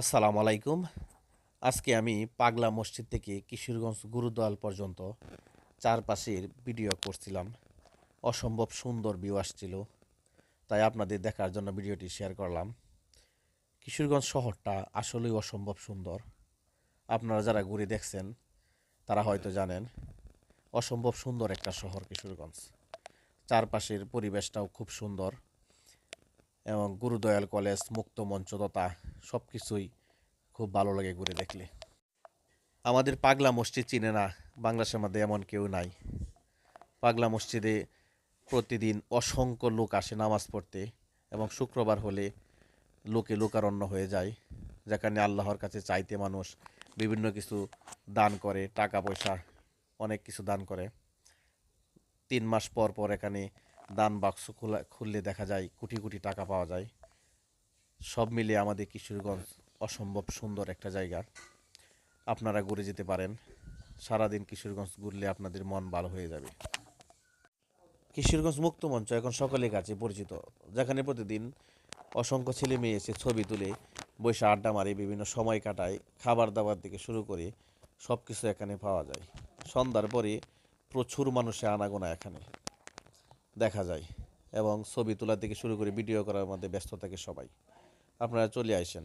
আসসালামু আলাইকুম। আজকে আমি পাগলা মসজিদ থেকে কিশোরগঞ্জ গুরুদোয়াল পর্যন্ত চারপাশের ভিডিও করছিলাম। অসম্ভব সুন্দর ভিউ আসছিল, তাই আপনাদের দেখার জন্য ভিডিওটি শেয়ার করলাম। কিশোরগঞ্জ শহরটা আসলেই অসম্ভব সুন্দর। আপনারা যারা ঘুরে দেখছেন তারা হয়তো জানেন, অসম্ভব সুন্দর একটা শহর কিশোরগঞ্জ। চারপাশের পরিবেশটাও খুব সুন্দর এবং গুরুদয়াল কলেজ, মুক্ত মঞ্চ তথা সব কিছুই খুব ভালো লাগে ঘুরে দেখলে। আমাদের পাগলা মসজিদ চিনে না বাংলাদেশের মধ্যে এমন কেউ নাই। পাগলা মসজিদে প্রতিদিন অসংখ্য লোক আসে নামাজ পড়তে এবং শুক্রবার হলে লোকে লোকারণ্য হয়ে যায়, যেখানে আল্লাহর কাছে চাইতে মানুষ বিভিন্ন কিছু দান করে, টাকা পয়সা অনেক কিছু দান করে। 3 মাস পর পর এখানে দান বাক্স খুললে দেখা যায় কোটি কোটি টাকা পাওয়া যায়। সব মিলিয়ে আমাদের কিশোরগঞ্জ অসম্ভব সুন্দর একটা জায়গা। আপনারা ঘুরে যেতে পারেন। সারাদিন কিশোরগঞ্জ ঘুরলে আপনাদের মন ভালো হয়ে যাবে। কিশোরগঞ্জ মুক্ত মঞ্চ এখন সকলের কাছে পরিচিত, যেখানে প্রতিদিন অসংখ্য ছেলে মেয়ে এসে ছবি তুলে, বসে আড্ডা মারে, বিভিন্ন সময় কাটায়। খাবার দাবার থেকে শুরু করে সব কিছু এখানে পাওয়া যায়। সন্ধ্যার পরে প্রচুর মানুষের আনাগোনা এখানে দেখা যায় এবং ছবি তোলা থেকে শুরু করে ভিডিও করার মধ্যে ব্যস্ত থাকে সবাই। আপনারা চলে আসেন।